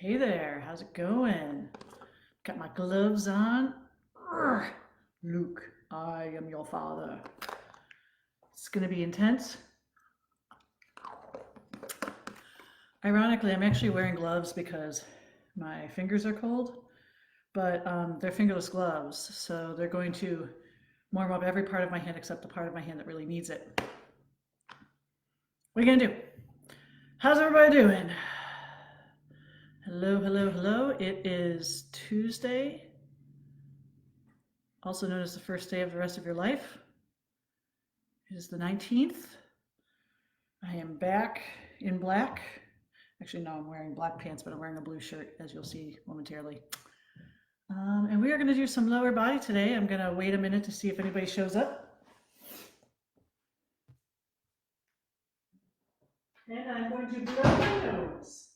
Hey there, how's it going? Got my gloves on. Urgh. Luke, I am your father. It's gonna be intense. Ironically, I'm actually wearing gloves because my fingers are cold, but they're fingerless gloves, so they're going to warm up every part of my hand except the part of my hand that really needs it. What are you gonna do? How's everybody doing? Hello, hello, hello. It is Tuesday, also known as the first day of the rest of your life. It is the 19th. I am back in black. Actually, no, I'm wearing black pants, but I'm wearing a blue shirt, as you'll see momentarily. And we are going to do some lower body today. I'm going to wait a minute to see if anybody shows up. And I'm going to blow my nose.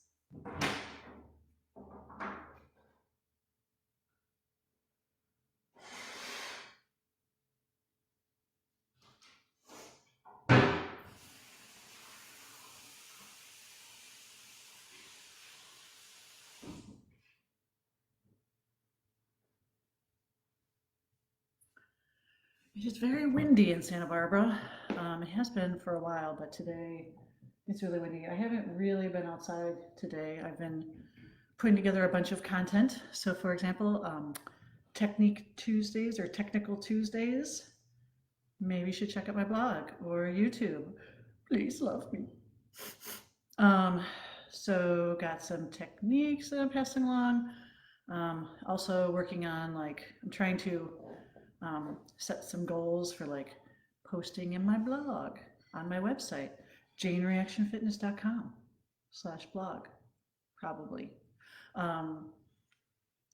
It is very windy in Santa Barbara. It has been for a while, but today it's really windy. I haven't really been outside today. I've been putting together a bunch of content. So for example, Technique Tuesdays or Technical Tuesdays. Maybe you should check out my blog or YouTube. Please love me. So got some techniques that I'm passing along. Also working on I'm trying to set some goals for posting in my blog on my website, janereactionfitness.com/blog, probably.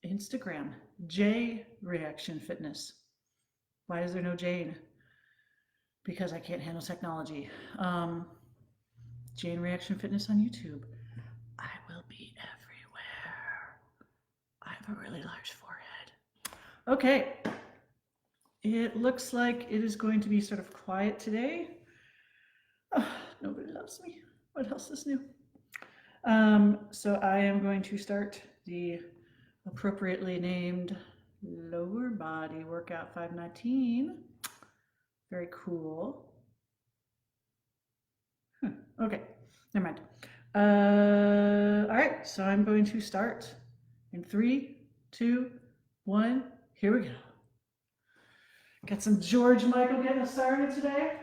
Instagram, J Reaction Fitness. Why is there no Jane? Because I can't handle technology. Jane Reaction Fitness on YouTube. I will be everywhere. I have a really large forehead. Okay. It looks like it is going to be sort of quiet today. Oh, nobody loves me. What else is new? So I am going to start the appropriately named lower body workout 519. Very cool. Okay, never mind. All right, so I'm going to start in 3, 2, 1. Here we go. Got some George Michael getting us started today.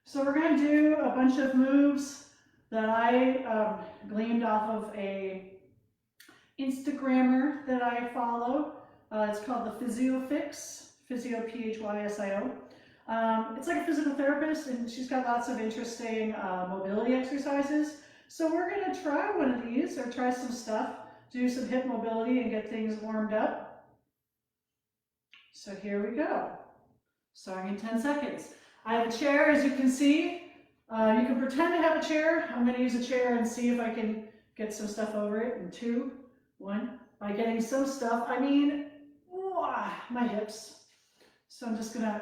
So we're going to do a bunch of moves that I gleaned off of a Instagrammer that I follow. It's called the PhysioFix, Physio Physio. It's like a physical therapist, and she's got lots of interesting mobility exercises. So we're going to try one of these, or try some stuff, do some hip mobility and get things warmed up. So here we go. Starting in 10 seconds. I have a chair, as you can see. You can pretend to have a chair. I'm going to use a chair and see if I can get some stuff over it. In 2, 1. By getting some stuff, I mean my hips. So I'm just going to...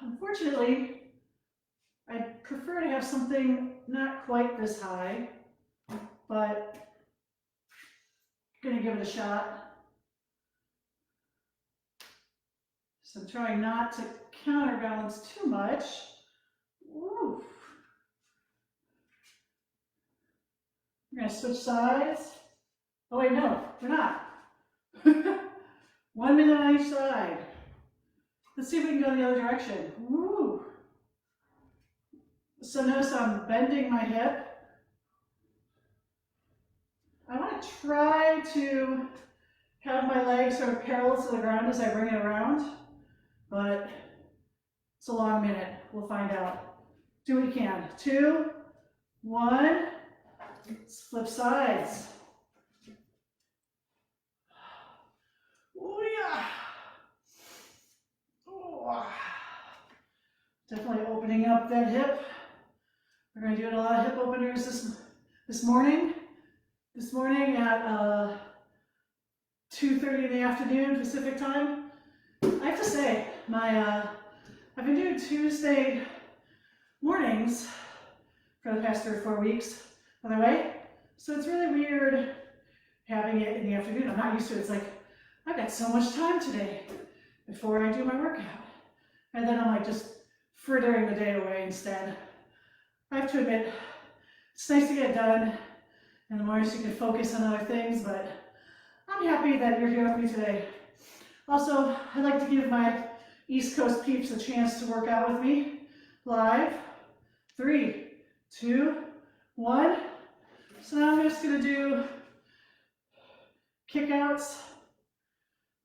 Unfortunately, I prefer to have something not quite this high, but I'm going to give it a shot. So I'm trying not to counterbalance too much. Ooh. We're going to switch sides. Oh wait, no, we're not. 1 minute on each side. Let's see if we can go the other direction. Woo. So notice I'm bending my hip. I want to try to have my legs sort of parallel to the ground as I bring it around, but it's a long minute. We'll find out. Do what you can. 2, 1. Let's flip sides. Oh yeah. Oh. Definitely opening up that hip. We're going to do a lot of hip openers this morning. This morning at 2:30 in the afternoon Pacific time. I have to say, I've been doing Tuesday mornings for the past 3 or 4 weeks, by the way. So it's really weird having it in the afternoon. I'm not used to it. It's like, I've got so much time today before I do my workout. And then I'm like just frittering the day away instead. I have to admit, it's nice to get done in the morning so you can focus on other things, but I'm happy that you're here with me today. Also, I'd like to give my East Coast peeps a chance to work out with me live. 3, 2, 1. So now I'm just going to do kickouts.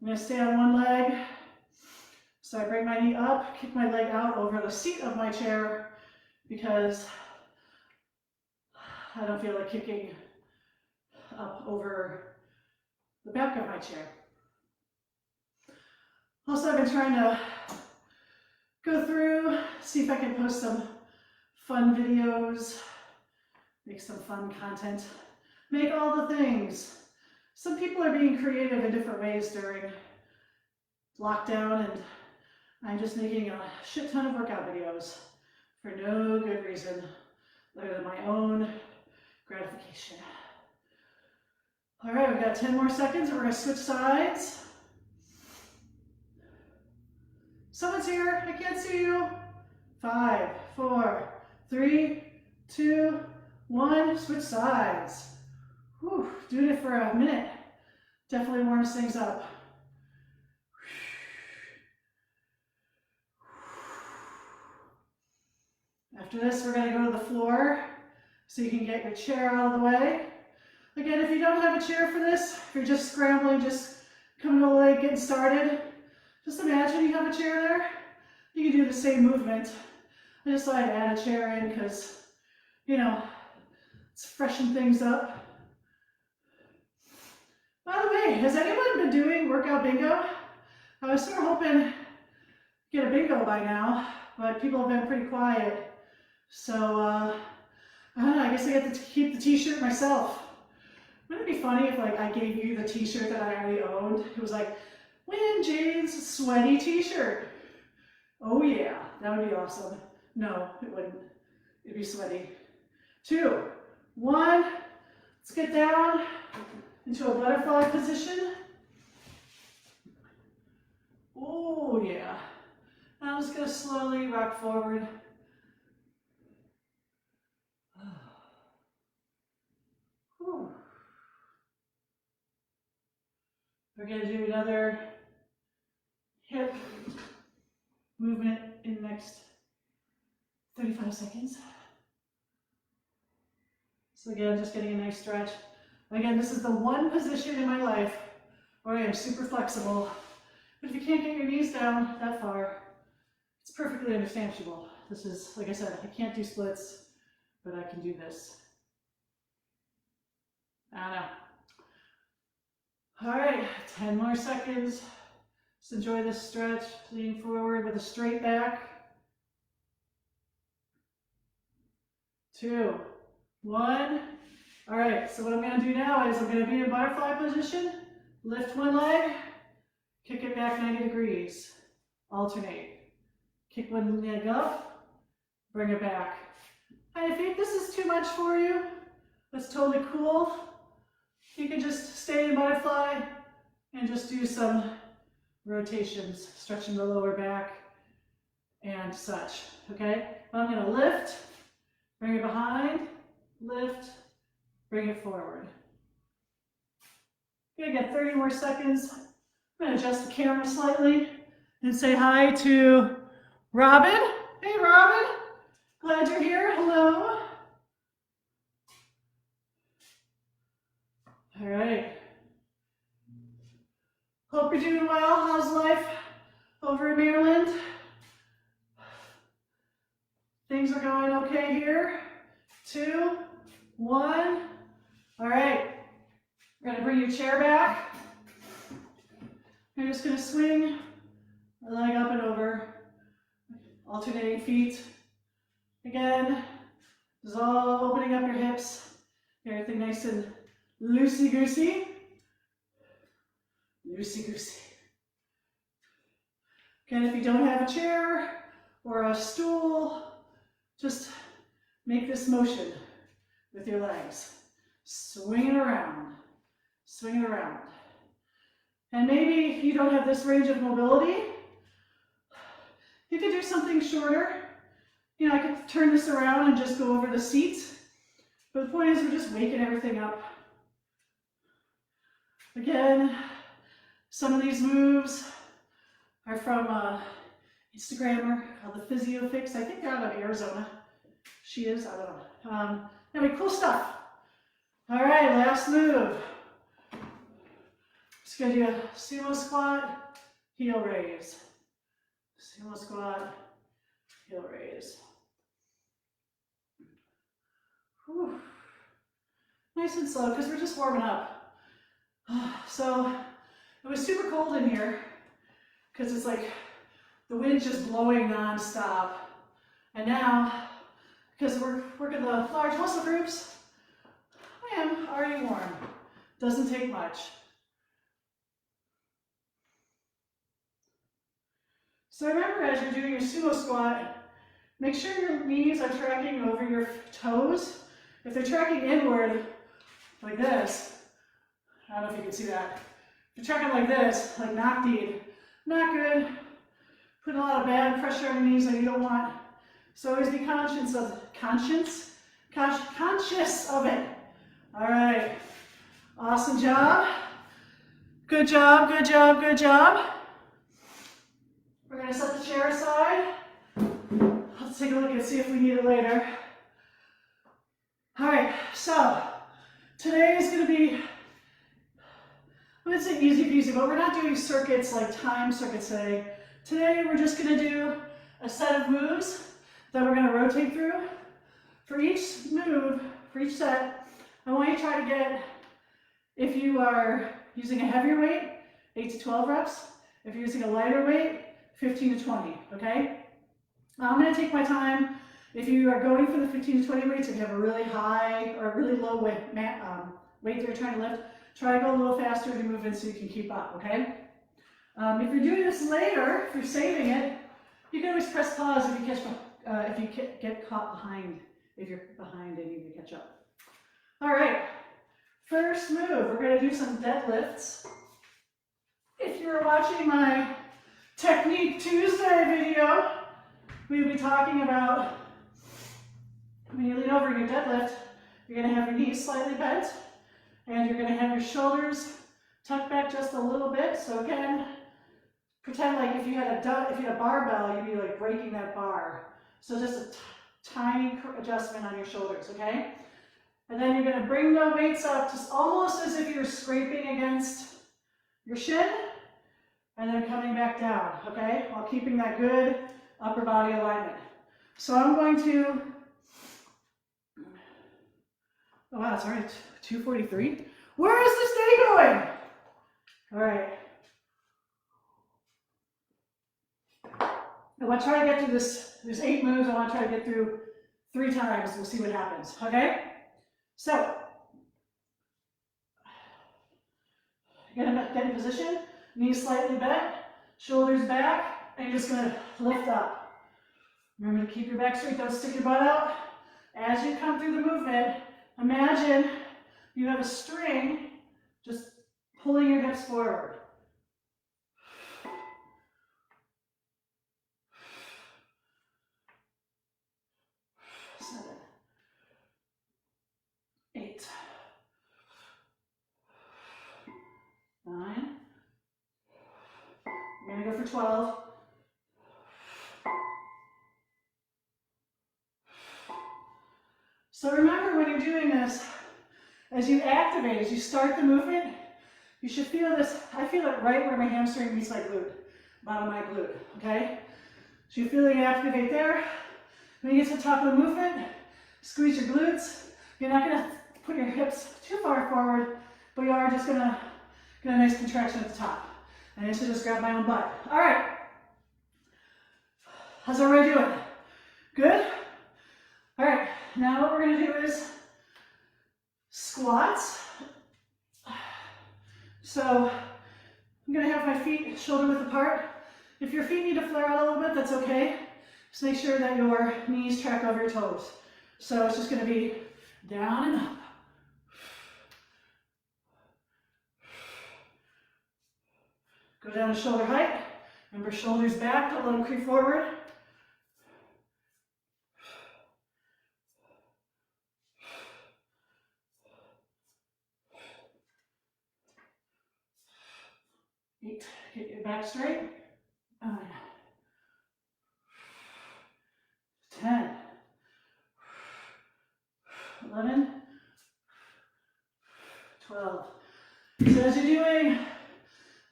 I'm going to stay on one leg. So I bring my knee up, kick my leg out over the seat of my chair because I don't feel like kicking up over the back of my chair. Also, I've been trying to go through, see if I can post some fun videos, make some fun content, make all the things. Some people are being creative in different ways during lockdown, and I'm just making a shit ton of workout videos for no good reason other than my own gratification. All right, we've got 10 more seconds and we're gonna switch sides. Someone's here, I can't see you. 5, 4, 3, 2, 1, switch sides. Whew, doing it for a minute. Definitely warms things up. After this, we're gonna go to the floor so you can get your chair out of the way. Again, if you don't have a chair for this, if you're just scrambling, just coming to the leg, getting started, just imagine you have a chair there. You can do the same movement. I just thought I'd add a chair in because, you know, it's freshen things up. By the way, has anyone been doing workout bingo? I was sort of hoping to get a bingo by now, but people have been pretty quiet. So, I don't know, I guess I get to keep the t-shirt myself. Wouldn't it be funny if like I gave you the t-shirt that I already owned? It was like, win Jane's sweaty t-shirt. Oh yeah, that would be awesome. No, it wouldn't. It'd be sweaty. 2, 1, let's get down into a butterfly position. Oh yeah. Now I'm just gonna slowly rock forward. Whew. We're going to do another hip movement in the next 35 seconds. So again, just getting a nice stretch. Again, this is the one position in my life where I am super flexible. But if you can't get your knees down that far, it's perfectly understandable. This is, like I said, I can't do splits, but I can do this. I don't know. All right, 10 more seconds. Just enjoy this stretch, lean forward with a straight back. 2, 1. All right, so what I'm gonna do now is I'm gonna be in butterfly position, lift one leg, kick it back 90 degrees, alternate. Kick one leg up, bring it back. And if this is too much for you, that's totally cool. You can just stay in butterfly and just do some rotations, stretching the lower back and such, okay? But I'm gonna lift, bring it behind, lift, bring it forward. Okay, get 30 more seconds. I'm gonna adjust the camera slightly and say hi to Robin. Hey Robin, glad you're here, hello. All right. Hope you're doing well. How's life over in Maryland? Things are going okay here. 2, 1. All right. We're gonna bring your chair back. You're just gonna swing a leg up and over, alternating feet. Again, this is all opening up your hips. Everything nice and loosey-goosey. Loosey-goosey. Again, if you don't have a chair or a stool, just make this motion with your legs. Swing it around, swing it around. And maybe you don't have this range of mobility. You could do something shorter. You know, I could turn this around and just go over the seats. But the point is we're just waking everything up. Again, some of these moves are from Instagrammer called the Physio Fix. I think they're out of Arizona. She is, I don't know. Anyway, cool stuff. All right, last move. Just gonna do a sumo squat, heel raise. Sumo squat, heel raise. Whew. Nice and slow because we're just warming up. So it was super cold in here because it's like the wind's just blowing non-stop. And now, because we're working the large muscle groups, I am already warm. Doesn't take much. So remember, as you're doing your sumo squat, make sure your knees are tracking over your toes. If they're tracking inward, like this, I don't know if you can see that. If you're tracking like this, like Nakdi, not good. Put a lot of bad pressure on your knees that you don't want. So always be conscious of it. All right, awesome job. Good job, good job, good job. We're gonna set the chair aside. Let's take a look and see if we need it later. All right, so today is gonna be, I wouldn't say easy peasy, but we're not doing circuits like time circuits today. Today we're just gonna do a set of moves that we're gonna rotate through. For each move, for each set, I want you to try to get, if you are using a heavier weight, 8 to 12 reps. If you're using a lighter weight, 15 to 20, okay? Now I'm gonna take my time. If you are going for the 15 to 20 weights, if you have a really high or a really low weight that you're trying to lift, try to go a little faster as you move in so you can keep up, okay? If you're doing this later, if you're saving it, you can always press pause if you get caught behind, if you're behind and you need to catch up. All right, first move, we're gonna do some deadlifts. If you're watching my Technique Tuesday video, we'll be talking about when you lean over in your deadlift, you're gonna have your knees slightly bent and you're gonna have your shoulders tucked back just a little bit. So again, pretend like if you had a barbell, you'd be like breaking that bar. So just a tiny adjustment on your shoulders, okay? And then you're gonna bring the weights up just almost as if you're scraping against your shin and then coming back down, okay? While keeping that good upper body alignment. So I'm going to, oh wow, it's already 2:43. Where is this day going? All right. I want to try to get through this. There's 8 moves. I want to try to get through 3 times. We'll see what happens. Okay? So, you're going to get in position. Knees slightly bent. Shoulders back. And you're just going to lift up. Remember to keep your back straight. Don't stick your butt out. As you come through the movement, imagine you have a string just pulling your hips forward. 7, 8, 9. We're going to go for 12. So remember when you're doing this, as you activate, as you start the movement, you should feel this. I feel it right where my hamstring meets my glute, bottom of my glute, okay? So you're feeling it activate there. When you get to the top of the movement, squeeze your glutes. You're not going to put your hips too far forward, but you are just going to get a nice contraction at the top. And I should just grab my own butt. All right. How's everybody doing? Good? All right. Now what we're going to do is squats. So I'm going to have my feet shoulder width apart. If your feet need to flare out a little bit, that's okay. Just make sure that your knees track over your toes. So it's just going to be down and up. Go down to shoulder height. Remember, shoulders back, a little creep forward. Eight, get your back straight. 9, 10, 11, 12. So as you're doing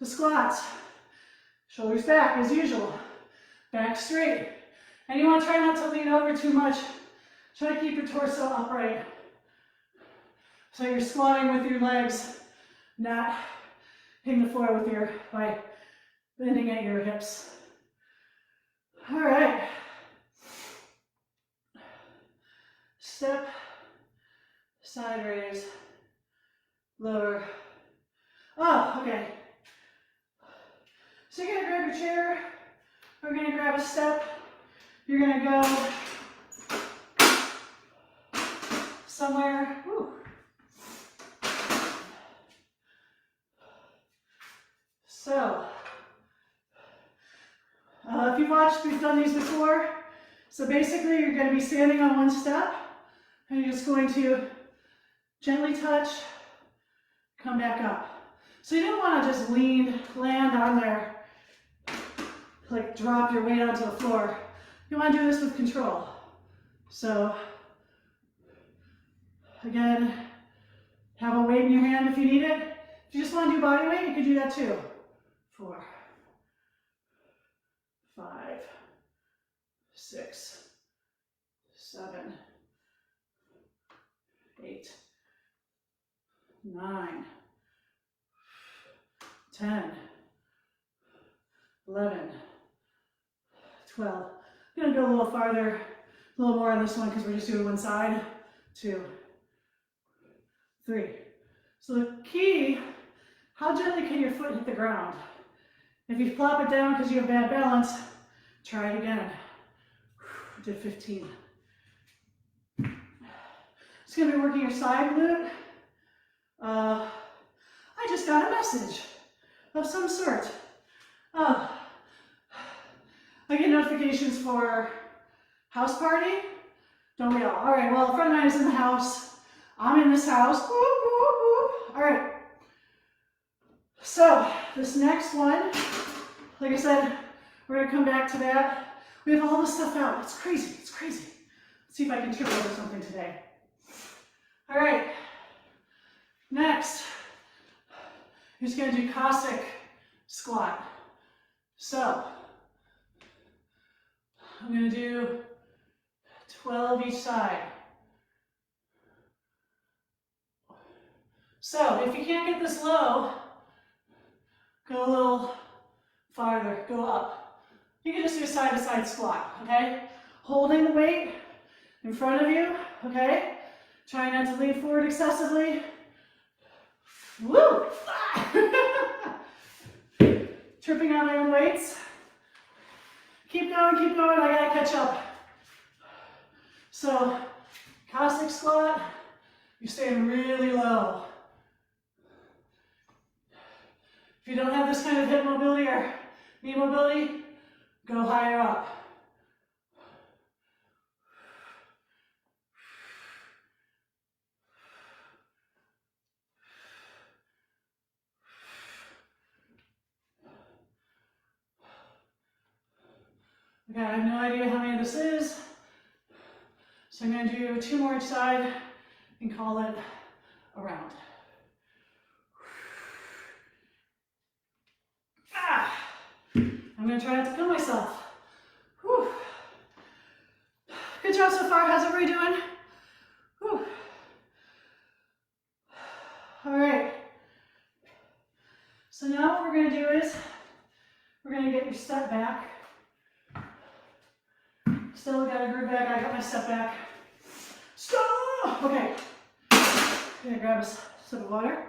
the squats, shoulders back as usual, back straight. And you want to try not to lean over too much. Try to keep your torso upright. So you're squatting with your legs, not hitting the floor with by bending at your hips. All right. Step, side raise, lower. Oh, okay. So you're gonna grab your chair, we're gonna grab a step, you're gonna go somewhere. Whew. So, if you've watched, we've done these before. So basically you're gonna be standing on one step, and you're just going to gently touch, come back up. So you don't want to just land on there, like drop your weight onto the floor. You want to do this with control. So again, have a weight in your hand if you need it. If you just want to do body weight, you can do that too. 4, 5, 6, 7, 8, 9, 10, 11, 12. I'm going to go a little farther, a little more on this one because we're just doing one side. 2, 3. So the key, how gently can your foot hit the ground? If you plop it down because you have bad balance, try it again. Did 15. It's going to be working your side glute. I just got a message of some sort. I get notifications for house party. Don't we all? All right, well, a friend of mine is in the house. I'm in this house. Whoop, whoop, whoop. All right. So this next one, like I said, we're going to come back to that. We have all this stuff out. It's crazy. It's crazy. Let's see if I can trip over something today. All right. Next, you're just going to do Cossack squat. So I'm going to do 12 each side. So if you can't get this low, go a little farther, go up. You can just do a side-to-side squat, okay? Holding the weight in front of you, okay? Try not to lean forward excessively. Woo! Tripping on my own weights. Keep going, I gotta catch up. So, Cossack squat, you're staying really low. If you don't have this kind of hip mobility or knee mobility, go higher up. Okay, I have no idea how many this is, so I'm going to do 2 more each side and call it a round. I'm going to try not to kill myself. Whew. Good job so far. How's everybody doing? Whew. All right. So now what we're going to do is we're going to get your step back. Still got a groove back. I got my step back. Stop! Okay. I'm going to grab a sip of water.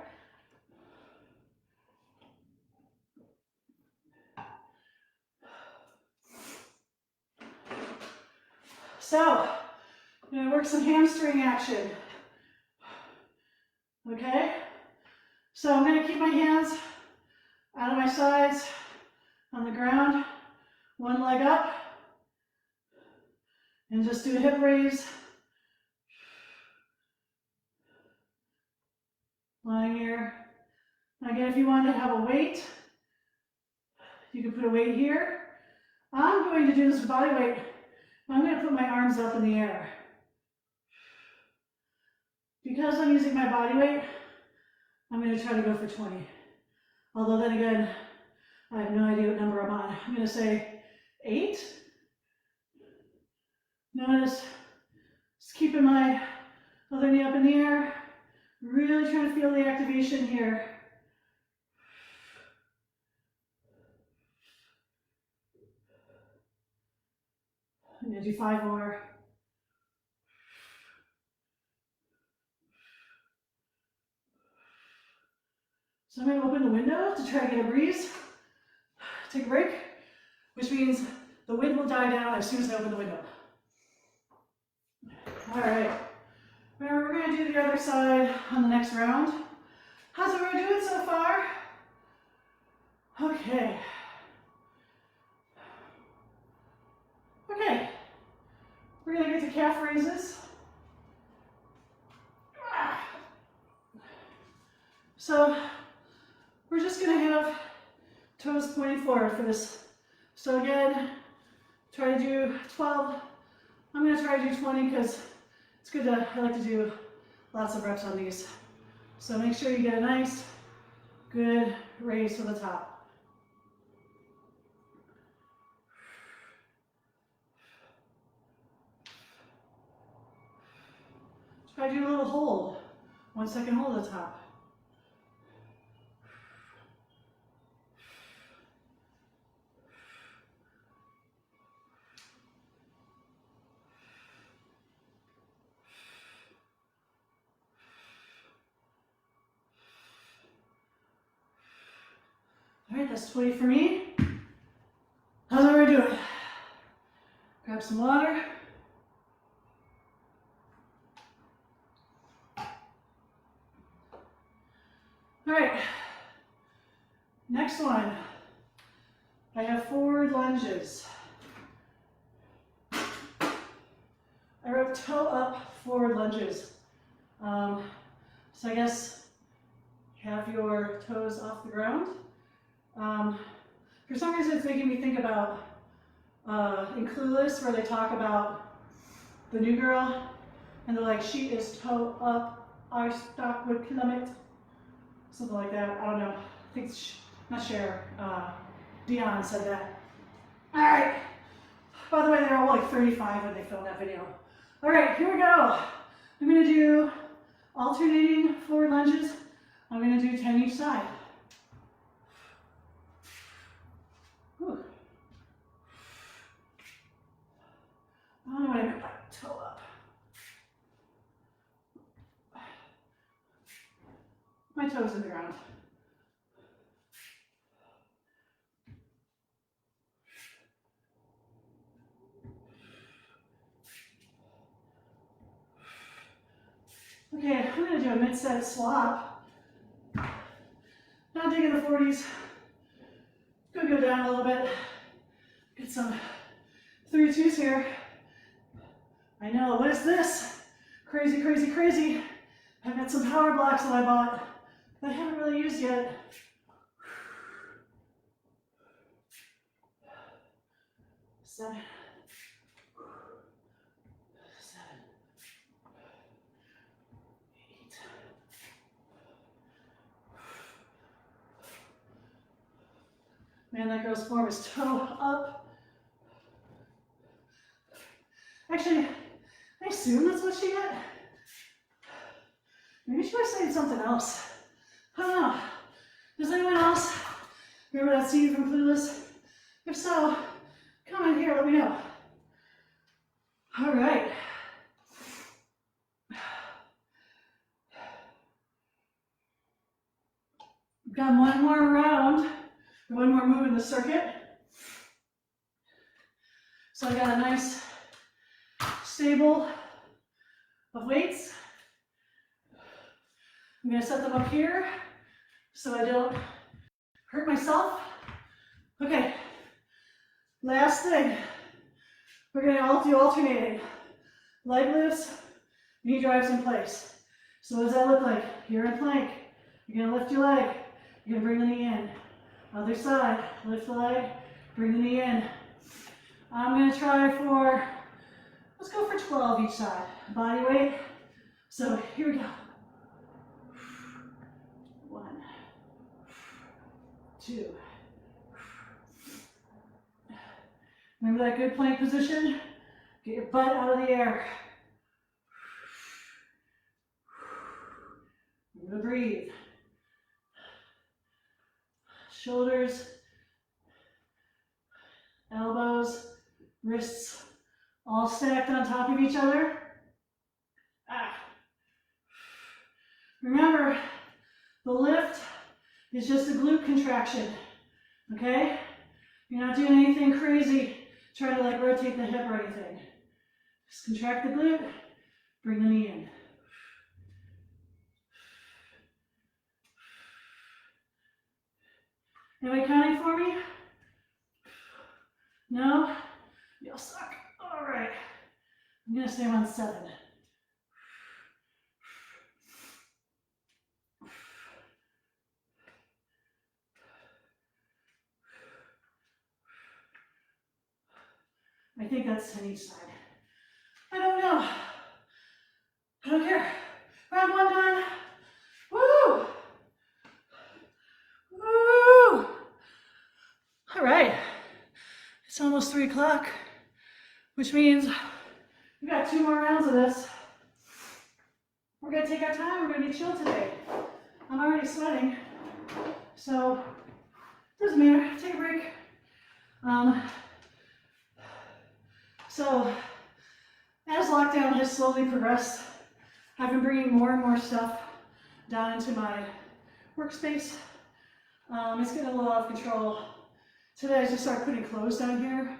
So, I'm gonna work some hamstring action. Okay? So I'm gonna keep my hands out of my sides on the ground, one leg up, and just do a hip raise. Lying here. Again, if you want to have a weight, you can put a weight here. I'm going to do this with body weight. I'm going to put my arms up in the air. Because I'm using my body weight, I'm going to try to go for 20. Although then again, I have no idea what number I'm on. I'm going to say 8. Notice, just keeping my other knee up in the air. Really trying to feel the activation here. I'm going to do 5 more. So I'm going to open the window to try to get a breeze. Take a break, which means the wind will die down as soon as I open the window. All right. Remember, we're going to do the other side on the next round. How's everyone doing so far? Okay. Okay. We're going to get to calf raises. So we're just going to have toes pointing forward for this. So again, try to do 12. I'm going to try to do 20 because it's good to, I like to do lots of reps on these. So make sure you get a nice, good raise to the top. Try to do a little hold. 1 second hold at the top. All right, that's 20 for me. How's everybody doing? Grab some water. All right, next one. I have forward lunges. I wrote toe up forward lunges. So I guess have your toes off the ground. For some reason, it's making me think about in Clueless, where they talk about the new girl, and they're like, she is toe up, our stock would plummet. Something like that. I don't know. I think it's not Cher. Dion said that. All right. By the way, they were all like 35 when they filmed that video. All right, here we go. I'm going to do alternating forward lunges. I'm going to do 10 each side. Whew. I don't know what I meant by toe up. My toes in the ground. Okay, I'm going to do a mid-set swap. Not digging the 40s. Gonna go down a little bit. Get some 3-2s here. I know, what is this? Crazy, crazy, crazy. I've got some power blocks that I bought that I haven't really used yet. 7, 7, 8. Man, that girl's form is toe up. Actually, I assume that's what she got. Maybe she was saying something else. I don't know. Does anyone else remember that scene from Clueless? If so, comment here, let me know. All right. We've got one more round, one more move in the circuit. So I got a nice, stable of weights. I'm gonna set them up here so I don't hurt myself. Okay, last thing. We're gonna do alternating. Leg lifts, knee drives in place. So what does that look like? You're in plank. You're gonna lift your leg. You're gonna bring the knee in. Other side, lift the leg, bring the knee in. I'm gonna try for, let's go for 12 each side. Body weight. So here we go. 1, 2. Remember that good plank position? Get your butt out of the air. Remember to breathe. Shoulders, elbows, wrists, all stacked on top of each other. Remember, the lift is just a glute contraction, okay? You're not doing anything crazy, trying to like rotate the hip or anything. Just contract the glute, bring the knee in. Anybody counting for me? No? Y'all suck. All right. I'm gonna stay on 7. I think that's 10 each side. I don't know. I don't care. Round 1 done. Woo! Woo! All right. It's almost 3 o'clock, which means we got 2 more rounds of this. We're gonna take our time. We're gonna be chill today. I'm already sweating, so it doesn't matter. Take a break. So as lockdown has slowly progressed, I've been bringing more and more stuff down into my workspace. It's getting a little out of control. Today I just started putting clothes down here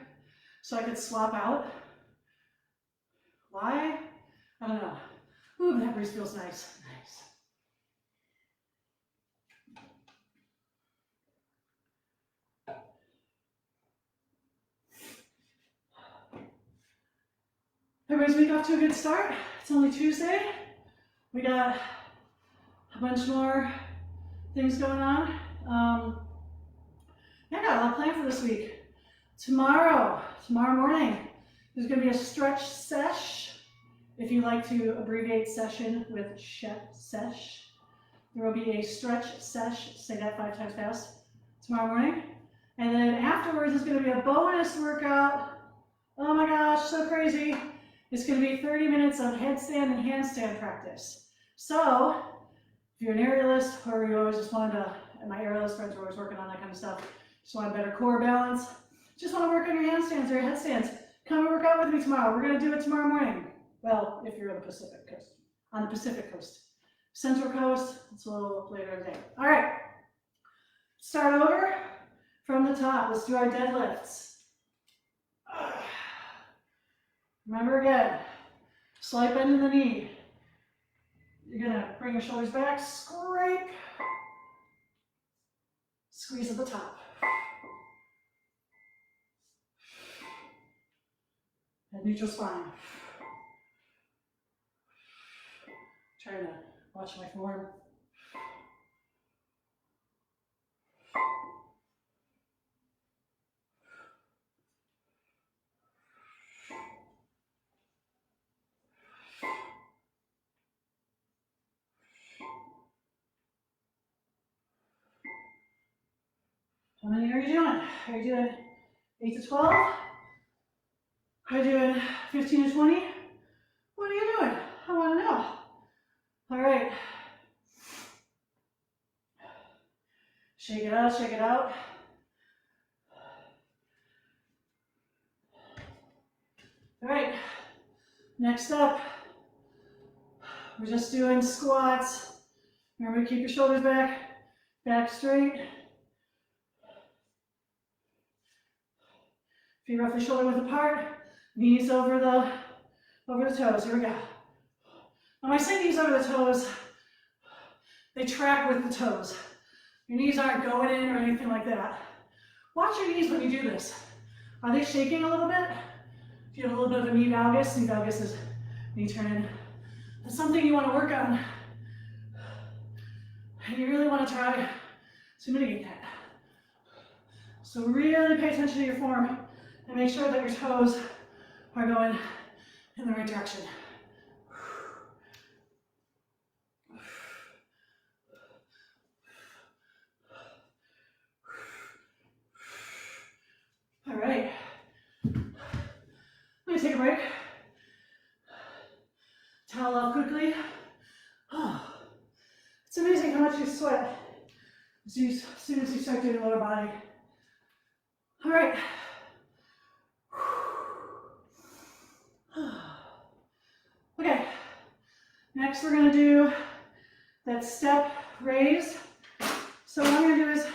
so I could swap out. Why? I don't know. Ooh, that breeze feels nice. Nice. Everybody's week off to a good start. It's only Tuesday. We got a bunch more things going on. I got a lot planned for this week. Tomorrow morning, there's gonna be a stretch sesh. If you like to abbreviate session with sesh, there will be a stretch sesh. Say that 5 times fast. Tomorrow morning. And then afterwards, there's gonna be a bonus workout. Oh my gosh, so crazy. It's going to be 30 minutes of headstand and handstand practice. So, if you're an aerialist, or you always just wanted to, and my aerialist friends are always working on that kind of stuff, just want a better core balance, just want to work on your handstands or your headstands, come and work out with me tomorrow. We're going to do it tomorrow morning. Well, if you're on the Pacific Coast. On the Pacific Coast. Central Coast, it's a little later in the day. All right. Start over from the top. Let's do our deadlifts. Remember again, slight bend in the knee. You're gonna bring your shoulders back, scrape, squeeze at the top. And neutral spine. Trying to watch my form. How many are you doing? Are you doing 8 to 12? Are you doing 15 to 20? What are you doing? I want to know. All right. Shake it out, shake it out. All right. Next up, we're just doing squats. Remember to keep your shoulders back, back straight. Feet roughly shoulder width apart, knees over the toes. Here we go. When I say knees over the toes, they track with the toes. Your knees aren't going in or anything like that. Watch your knees when you do this. Are they shaking a little bit? If you have a little bit of a knee valgus is knee turn in. That's something you want to work on. And you really want to try to mitigate that. So really pay attention to your form and make sure that your toes are going in the right direction. All right. Let me take a break. Towel off quickly. Oh, it's amazing how much you sweat as soon as you start doing lower body. All right. Okay, next we're gonna do that step raise. So what I'm gonna do is,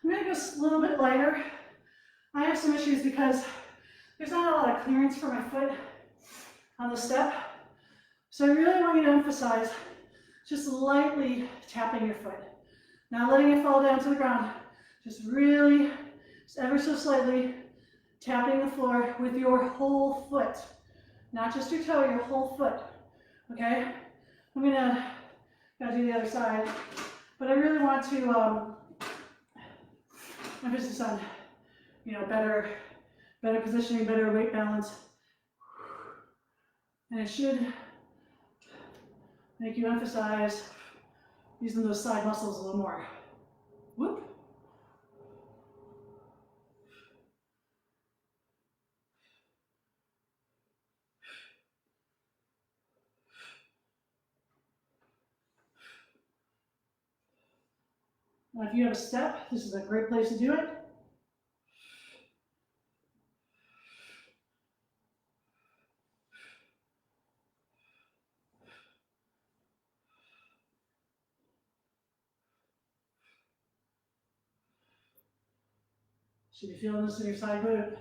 I'm gonna go a little bit lighter. I have some issues because there's not a lot of clearance for my foot on the step. So I really want you to emphasize just lightly tapping your foot. Not letting it fall down to the ground. Just really, just ever so slightly tapping the floor with your whole foot. Not just your toe, your whole foot. Okay? I'm gonna do the other side. But I really want to emphasis on, better positioning, better weight balance. And it should make you emphasize using those side muscles a little more. Whoop. Now if you have a step, this is a great place to do it. Should be feeling this in your side glute.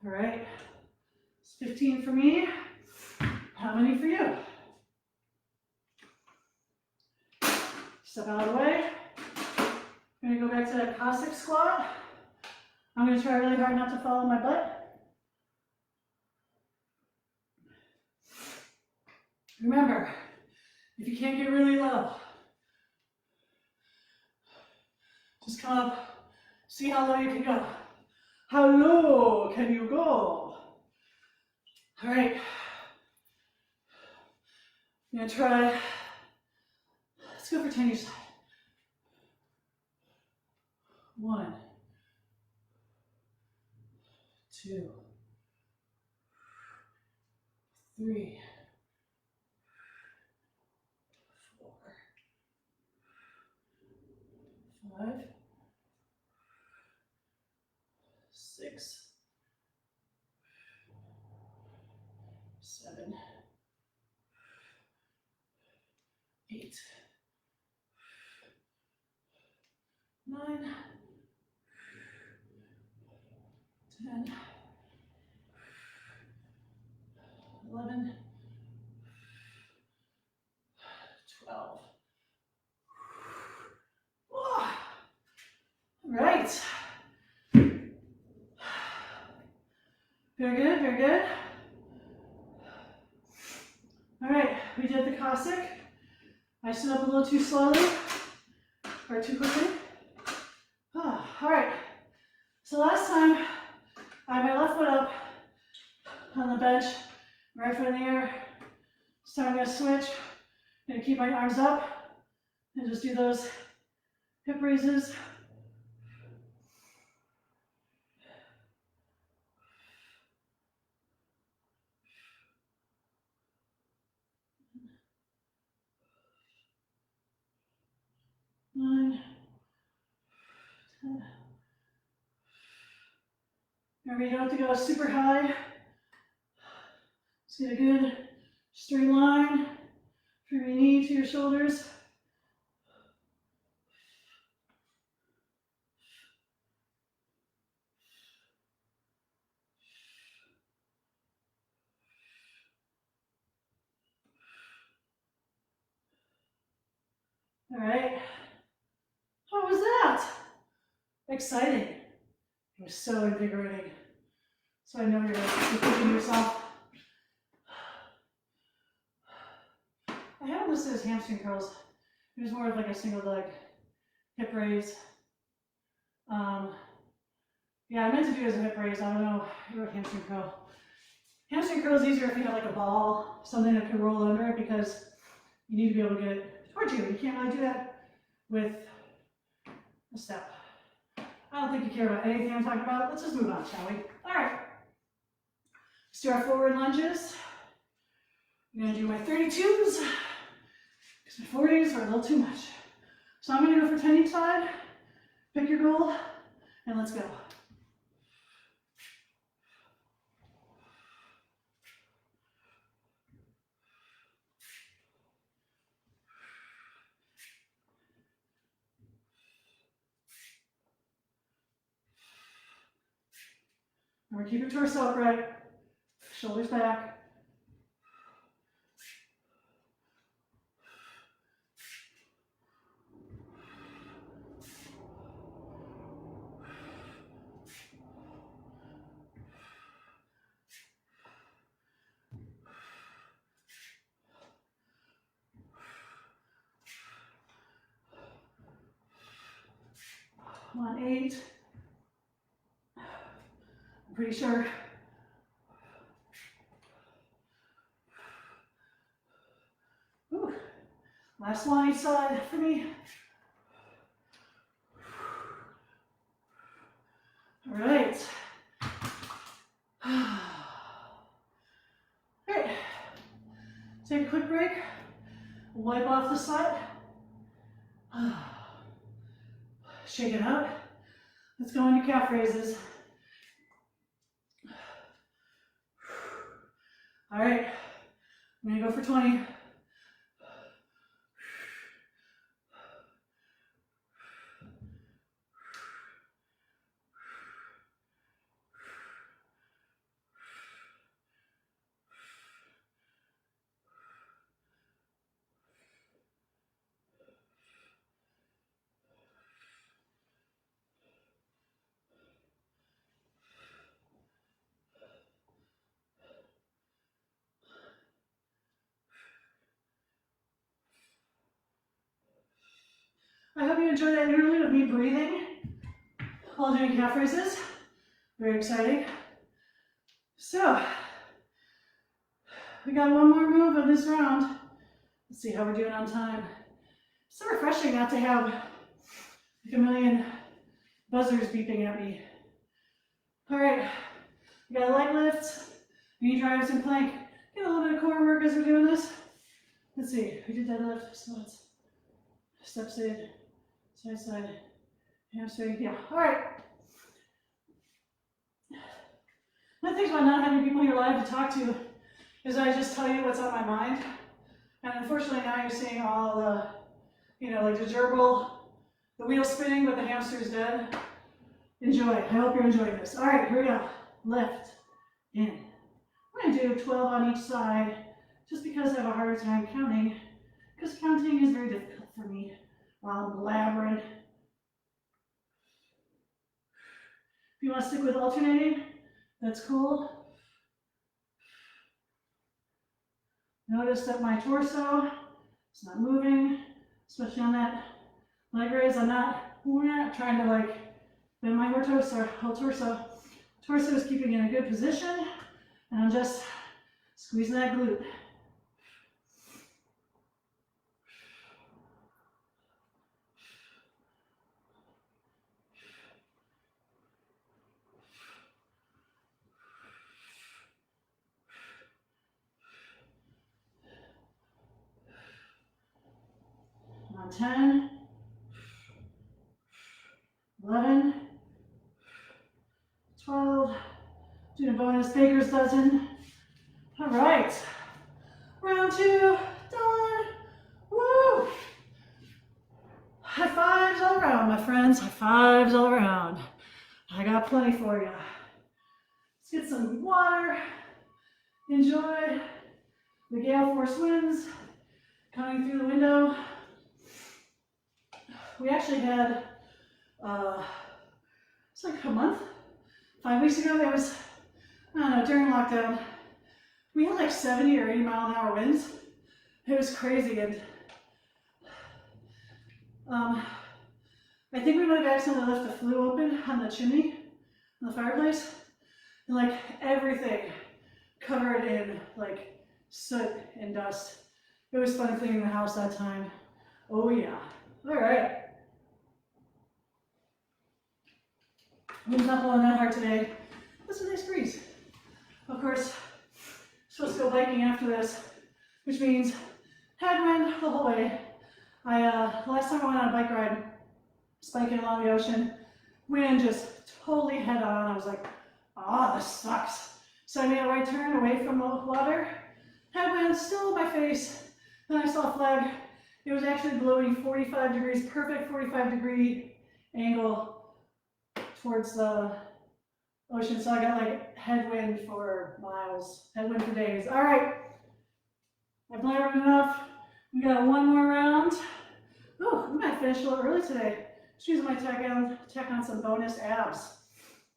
All right, it's 15 for me. How many for you? Step out of the way. I'm gonna go back to that Cossack squat. I'm gonna try really hard not to fall on my butt. Remember, if you can't get really low, just come up, see how low you can go. How low can you go? All right. I'm gonna try, let's go for 10 each side. 1, 2, 3, 4, 5, 6, 7, 8, 9, 10, 11, 12. All right. Very good, very good. All right, we did the Cossack. I stood up a little too slowly or too quickly. All right, so last time I had my left foot up on the bench, right foot in the air. So I'm gonna switch, gonna keep my arms up and just do those hip raises. Nine, 10. Remember, you don't have to go super high. Just get a good straight line from your knee to your shoulders. All right. How was that? Exciting. It was so invigorating. So I know you're like thinking to yourself, I haven't listed as hamstring curls. It was more of like a single leg hip raise. Yeah, I meant to do it as a hip raise. I don't know. I wrote hamstring curl. Hamstring curl is easier if you have like a ball, something that can roll under it, because you need to be able to get it towards you. You can't really do that with a step. I don't think you care about anything I'm talking about. Let's just move on, shall we? All right. Let's do our forward lunges. I'm gonna do my 32s, because my 40s are a little too much. So I'm gonna go for 10 each side. Pick your goal, and let's go. Remember, keep your torso upright, shoulders back. Come on, 8. I'm pretty sure. Ooh. Last one each side for me. All right. All right. Take a quick break. Wipe off the sweat. Shake it out. Let's go into calf raises. All right. I'm gonna go for 20. I hope you enjoyed that interlude of me breathing while doing calf raises. Very exciting. So, we got one more move of this round. Let's see how we're doing on time. It's so refreshing not to have like a million buzzers beeping at me. All right, we got a leg lift, knee drives and plank. Get a little bit of core work as we're doing this. Let's see, we did deadlift, squats, step side, side side, hamstring, yeah, all right. One of the things about not having people in your life to talk to is I just tell you what's on my mind. And unfortunately now you're seeing all the, like the gerbil, the wheel spinning, but the hamster's dead. Enjoy, I hope you're enjoying this. All right, here we go. Lift, in. We're gonna do 12 on each side, just because I have a harder time counting, because counting is very difficult for me while I'm blabbering. If you want to stick with alternating, that's cool. Notice that my torso is not moving, especially on that leg raise. I'm not trying to like bend my whole torso. Torso is keeping in a good position, and I'm just squeezing that glute. On 10, 11, 12, doing a bonus baker's dozen. All right, round 2, done. Woo! High fives all around, my friends. High fives all around. I got plenty for you. Let's get some water. Enjoy the gale force winds coming through the window. we actually had, it's like a month, 5 weeks ago, there was, I don't know, during lockdown, we had like 70 or 80 mile an hour winds. It was crazy, and I think we might have accidentally left the flue open on the chimney, on the fireplace, and like everything covered in like soot and dust. It was fun cleaning the house that time. Oh yeah. All right. Wind's not blowing that hard today. That's a nice breeze. Of course, supposed to go biking after this, which means headwind the whole way. Last time I went on a bike ride, spiking along the ocean, wind just totally head on. I was like, oh, this sucks. So I made a right turn away from the water. Headwind still in my face. Then I saw a flag. It was actually blowing 45 degrees, perfect 45-degree angle towards the ocean. So I got like headwind for miles, headwind for days. All right, I've blabbered enough. We got one more round. Oh, we might finish a little early today. Just using my tech on some bonus abs.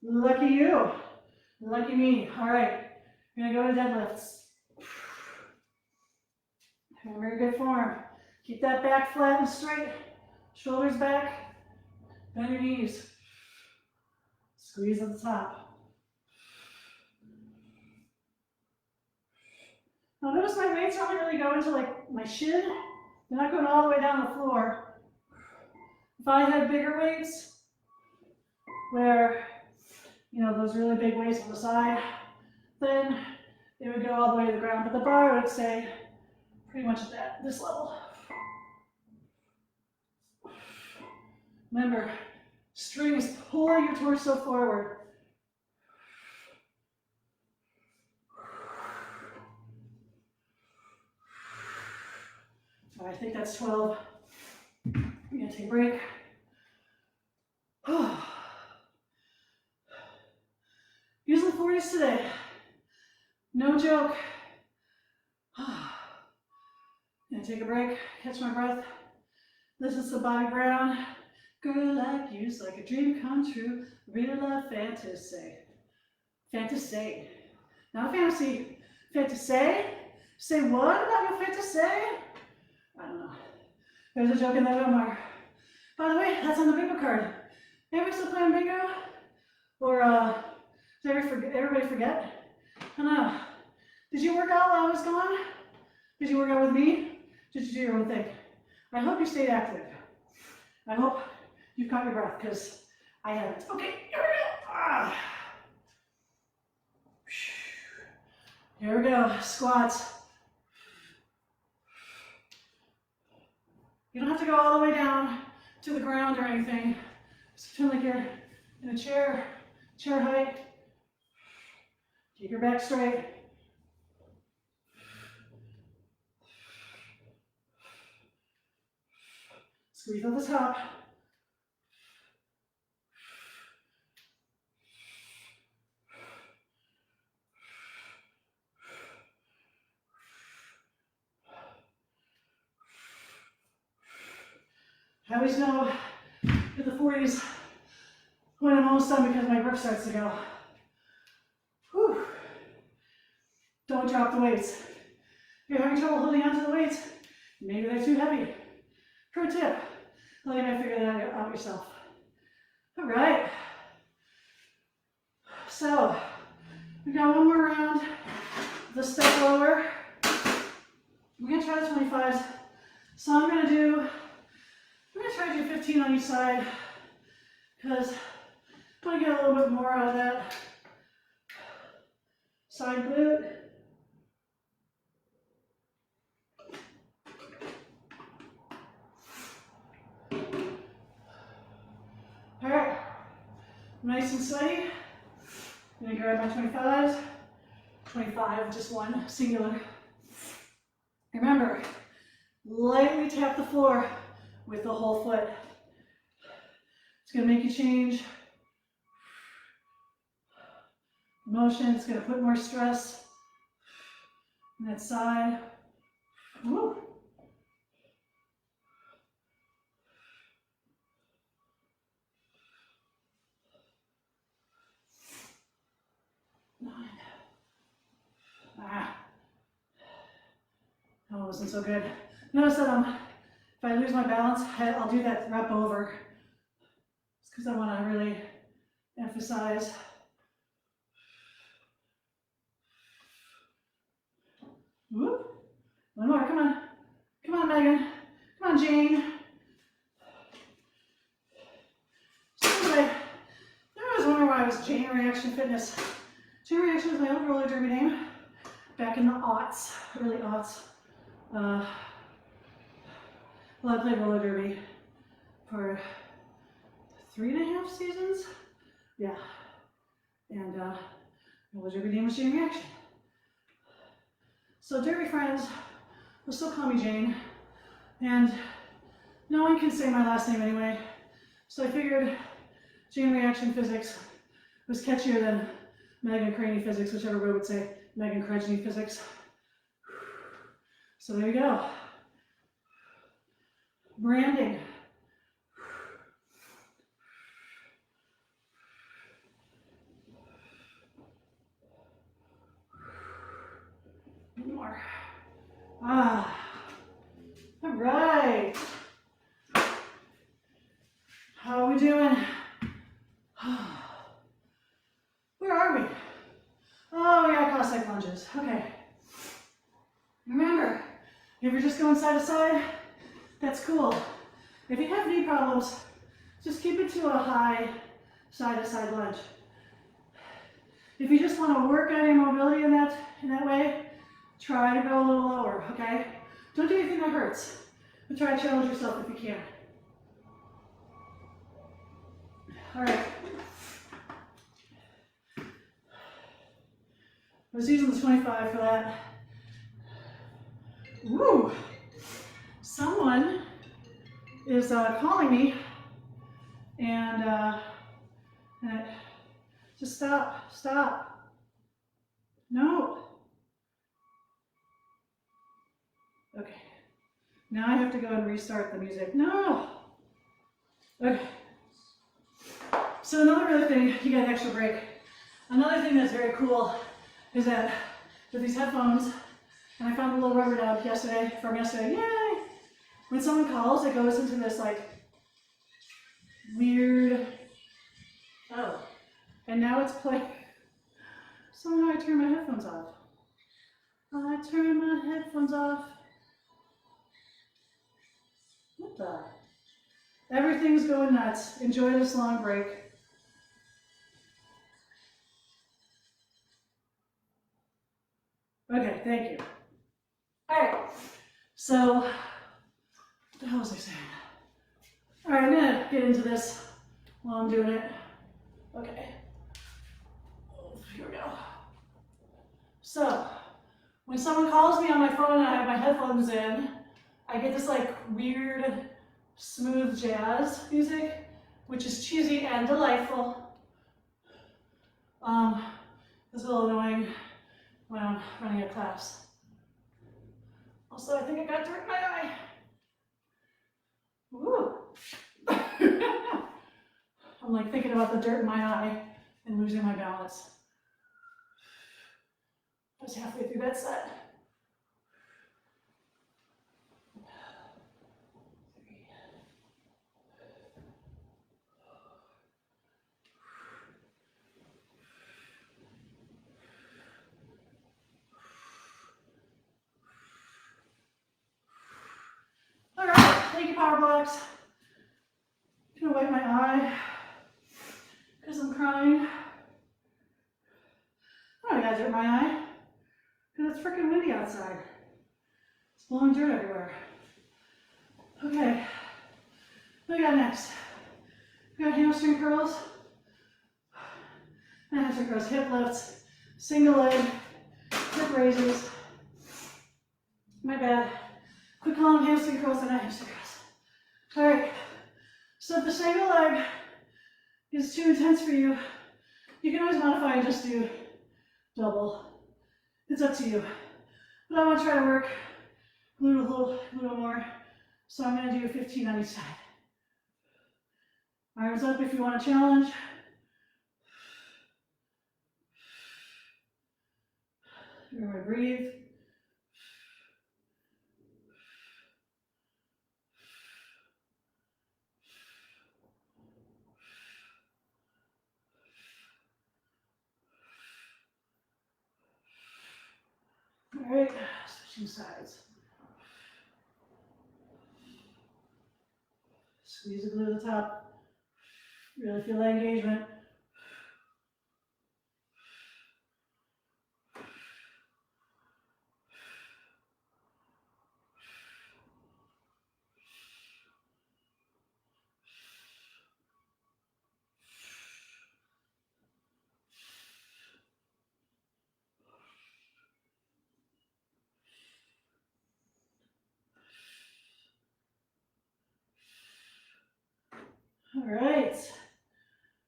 Lucky you. Lucky me. All right, we're gonna go to deadlifts. Very good form. Keep that back flat and straight. Shoulders back. Bend your knees. Squeeze at the top. Now notice my weights aren't really going to like my shin. They're not going all the way down the floor. If I had bigger weights, where, you know, those really big weights on the side, then it would go all the way to the ground. But the bar would stay pretty much at this level. Remember, string is pulling your torso forward. All right, I think that's 12. I'm gonna take a break. Using 40s today. No joke. Gonna take a break, catch my breath. Listen to Bobby Brown. Girl like you's like a dream come true. Real love fantasy. Fantasy. Not fantasy. Fantasy? Say what about your fantasy? I don't know. There's a joke in that Omar. By the way, that's on the bingo card. Anybody still playing bingo? Or did everybody forget? I don't know. Did you work out while I was gone? Did you work out with me? Did you do your own thing? I hope you stayed active. I hope you caught your breath, because I haven't. Okay, here we go. Here we go, squats. You don't have to go all the way down to the ground or anything. Just pretend like you're in a chair height. Keep your back straight. Squeeze at the top. I always know at the 40s when I'm almost done because my grip starts to go. Whew. Don't drop the weights. If you're having trouble holding onto the weights, maybe they're too heavy. Pro tip, let you know, figure that out yourself. All right. So, we got one more round. The step lower. We're gonna try the 25s. So I'm gonna try to do 15 on each side, because I want to get a little bit more out of that side glute. All right, nice and sweaty. I'm gonna grab my 25s. 25, just one, singular. Remember, lightly tap the floor with the whole foot. It's gonna make you change motion. It's gonna put more stress on that side. Woo. That wasn't so good. Notice that if I lose my balance, I'll do that rep over. It's because I want to really emphasize. Whoop. One more, come on. Come on, Megan. Come on, Jane. I was wondering why I was Jane Reaction Fitness. Jane Reaction was my old roller derby name back in the aughts, early aughts. Well, I played roller derby for 3.5 seasons. Yeah. And roller derby name was Jane Reaction. So derby friends will still call me Jane. And no one can say my last name anyway. So I figured Jane Reaction Physics was catchier than Megan Craney Physics, whichever word would say Megan Krejny Physics. So there you go. Branding. One more. Ah. All right. How are we doing? Where are we? Oh, we got cross-side lunges. Okay. Remember, if you're just going side to side, that's cool. If you have knee problems, just keep it to a high side-to-side lunge. If you just want to work on your mobility in that way, try to go a little lower, okay? Don't do anything that hurts, but try to challenge yourself if you can. All right. I was using the 25 for that. Woo! Someone is calling me, and just stop. No. Okay. Now I have to go and restart the music. No. Okay. So another really thing, you get an extra break. Another thing that's very cool is that with these headphones, and I found a little rubber dub from yesterday, yay! When someone calls, it goes into this like weird, oh, and now it's playing. Somehow I turned my headphones off. I turned my headphones off. What the? Everything's going nuts. Enjoy this long break. Okay, thank you. All right, so what the hell was I saying? All right, I'm gonna get into this while I'm doing it. Okay, here we go. So, when someone calls me on my phone and I have my headphones in, I get this like weird, smooth jazz music, which is cheesy and delightful. It's a little annoying when I'm running a class. Also, I think I got dirt in my eye. Woo! I'm like thinking about the dirt in my eye and losing my balance. I was halfway through that set. All right, thank you, Power Blocks. I'm gonna wipe my eye because I'm crying. Oh, I got dirt in my eye because it's freaking windy outside. It's blowing dirt everywhere. Okay, what do we got next? We got hamstring curls. Not hamstring curls, hip lifts, single leg, hip raises. My bad. Quit calling them hamstring curls, they're not hamstring curls. All right, so if the single leg is too intense for you, you can always modify and just do double. It's up to you. But I want to try to work glute a little more, so I'm going to do 15 on each side. Arms up if you want to challenge. Remember to breathe. 2 sides. Squeeze the glute at the top. Really feel that engagement. All right.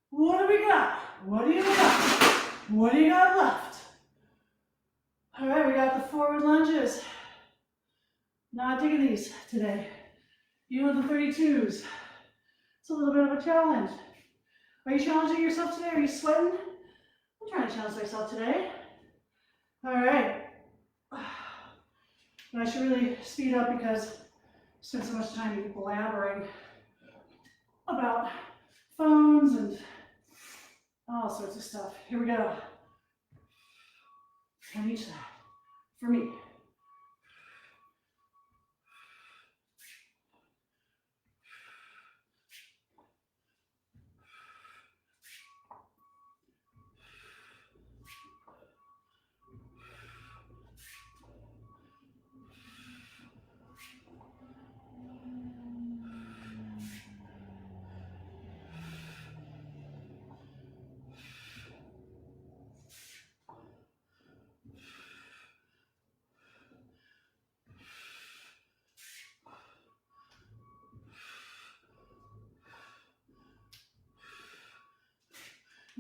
What do we got? What do you got? What do you got left? All right, we got the forward lunges. Not digging these today. You know the 32s. It's a little bit of a challenge. Are you challenging yourself today? Are you sweating? I'm trying to challenge myself today. All right. But I should really speed up because I spent so much time blabbering about phones and all sorts of stuff. Here we go. 10 each side for me.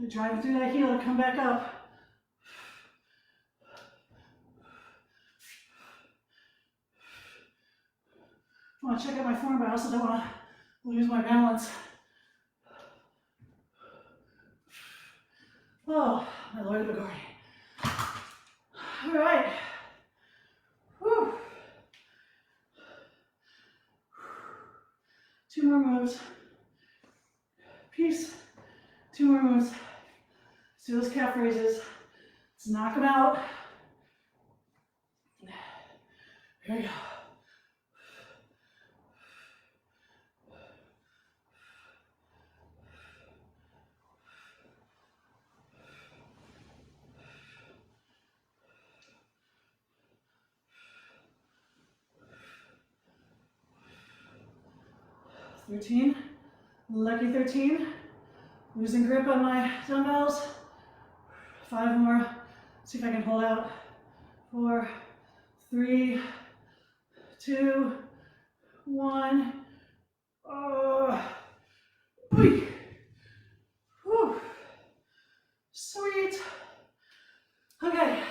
Drive through that heel to come back up. I want to check out my form, but I also don't want to lose my balance. Oh, my Lord of the glory. All right. Whew. 2 more moves. Peace. 2 more moves. Let's do those calf raises. Let's knock them out. Here we go. Routine. Lucky 13. Losing grip on my dumbbells. 5 more. See if I can hold out. 4, 3, 2, 1. Oh. Whew. Sweet. Okay.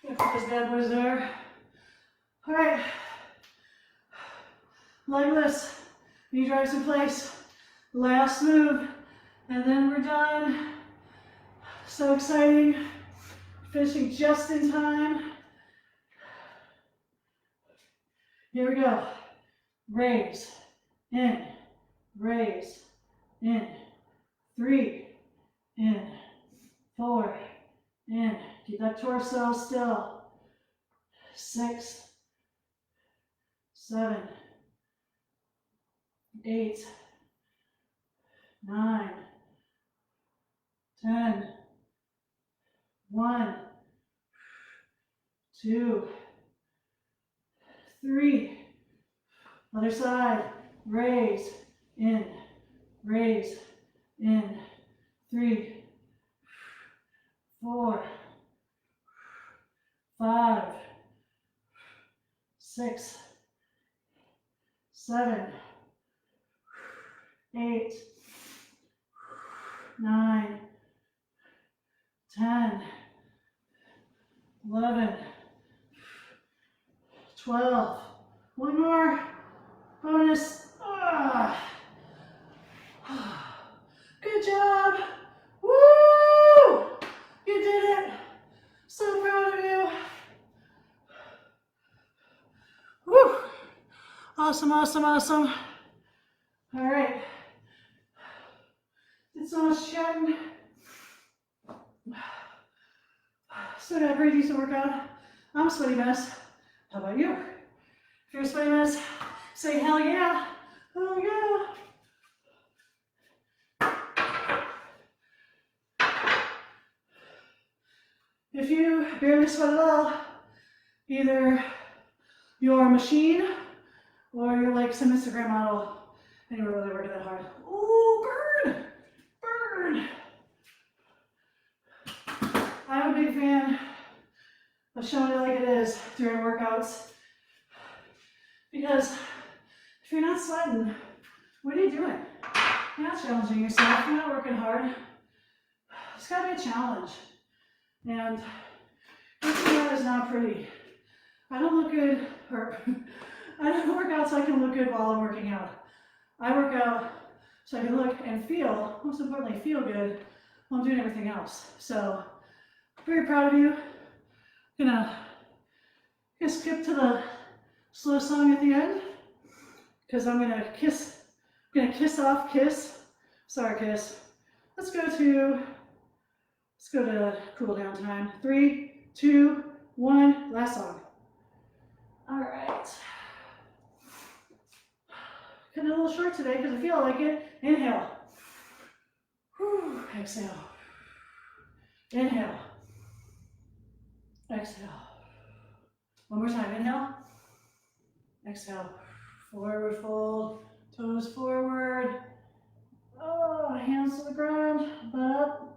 Gonna put those bad boys there. All right. Legless. Knee drives in place. Last move. And then we're done. So exciting. Finishing just in time. Here we go. Raise. In. Raise. In. 3. In. 4. In. Keep that torso still. 6. 7. 8. 9. 10. 1. 2. 3. Other side. Raise. In. Raise. In. 3. 4. 5. 6. 7. 8. 9. 10. 11. 12. One more. Bonus. Good job. Woo! You did it. So proud of you. Woo! Awesome, awesome, awesome. All right. Did so much chatting. Still got a pretty decent workout. I'm a sweaty mess. How about you? If you're a sweaty mess, say hell yeah. Oh yeah. If you barely sweat at all, either you're a machine or you're like some Instagram model and you're really working that hard. Ooh, burn! Burn! I'm a big fan of showing it like it is during workouts because if you're not sweating, what are you doing? You're not challenging yourself, you're not working hard. It's gotta be a challenge. And working out is not pretty. I don't look good, or I don't work out so I can look good while I'm working out. I work out so I can look and feel, most importantly, feel good while I'm doing everything else. So, very proud of you. Gonna skip to the slow song at the end because I'm gonna kiss off Kiss. Sorry, Kiss. Let's go to cool down time. 3, 2, 1, last song. All right. Cutting a little short today because I feel like it. Inhale. Whew. Exhale. Inhale. Exhale. One more time. Inhale. Exhale. Forward fold. Toes forward. Oh, hands to the ground. Butt up.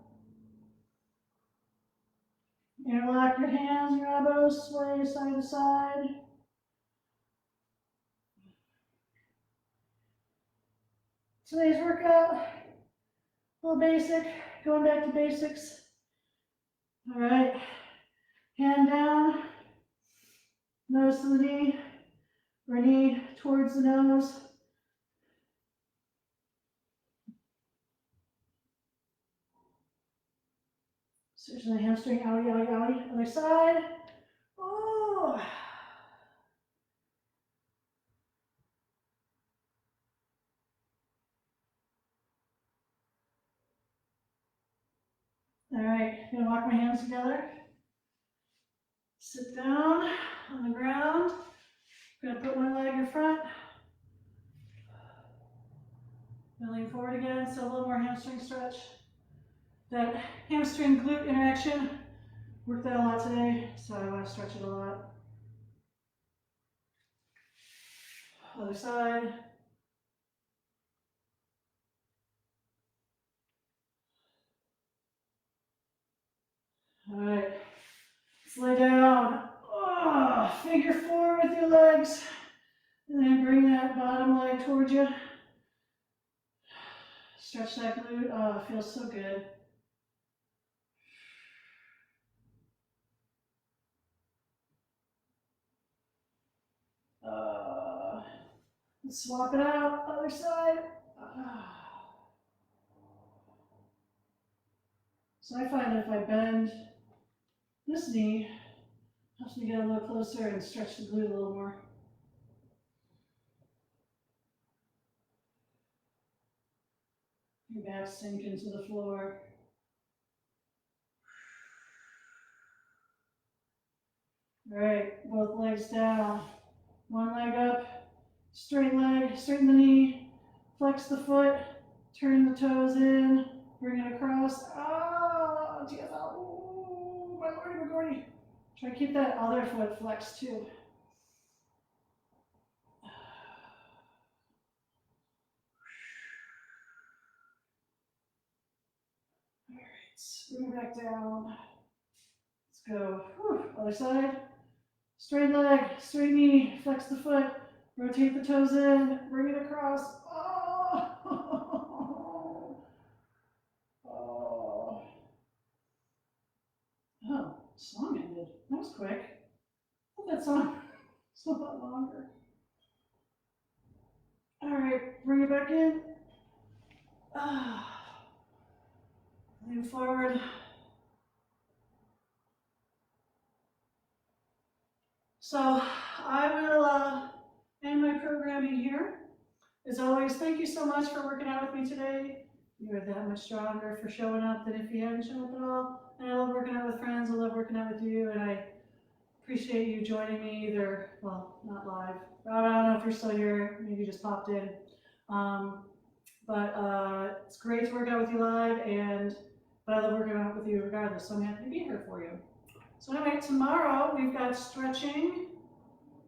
Interlock your hands, your elbows, sway side to side. Today's workout, a little basic, going back to basics. All right, hand down, nose to the knee, or knee towards the nose. Stretching the hamstring, outie, outie, outie. Other side. Oh. All right, gonna walk my hands together. Sit down on the ground. Gonna put one leg in front. Gonna lean forward again, so a little more hamstring stretch. That hamstring glute interaction, worked that a lot today, so I want to stretch it a lot. Other side. All right, let's lay down. Oh, figure four with your legs, and then bring that bottom leg towards you. Stretch that glute. Oh, it feels so good. Let's swap it out. Other side. So I find that if I bend this knee, it helps me get a little closer and stretch the glute a little more. Your back sink into the floor. All right, both legs down. One leg up, straighten the knee, flex the foot, turn the toes in, bring it across. Ah, TFL. Ooh, my lordy, my lordy. Try to keep that other foot flexed too. All right, bring it back down. Let's go. Whew. Other side. Straight leg, straight knee, flex the foot, rotate the toes in, bring it across. Oh! Oh. Oh, song ended. That was quick. I thought that song was a lot longer. All right, bring it back in. Lean forward. So I will end my programming here. As always, thank you so much for working out with me today. you're that much stronger for showing up than if you hadn't shown up at all. And I love working out with friends. I love working out with you, and I appreciate you joining me either, well, not live. I don't know if you're still here, maybe you just popped in. But it's great to work out with you live, but I love working out with you regardless, so I'm happy to be here for you. So anyway, tomorrow we've got stretching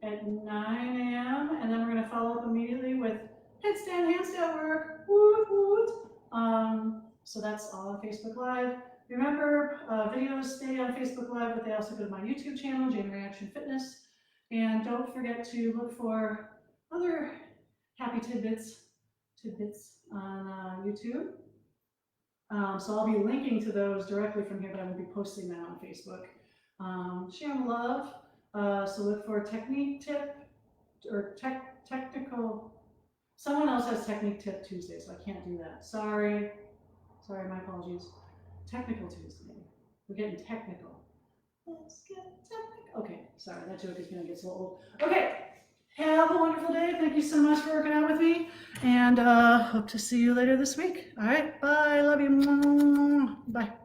at 9 a.m. and then we're going to follow up immediately with headstand, handstand work. Woot, woot. So that's all on Facebook Live. Remember, videos stay on Facebook Live, but they also go to my YouTube channel, Jane Reaction Fitness. And don't forget to look for other happy tidbits on YouTube. So I'll be linking to those directly from here, but I won't be posting them on Facebook. Sharing love. So look for technique tip or technical. Someone else has technique tip Tuesday, so I can't do that. Sorry, my apologies. Technical Tuesday. We're getting technical. Let's get technical. Okay, sorry, that joke is gonna get so old. Okay, have a wonderful day. Thank you so much for working out with me, and hope to see you later this week. All right, bye. Love you. Bye.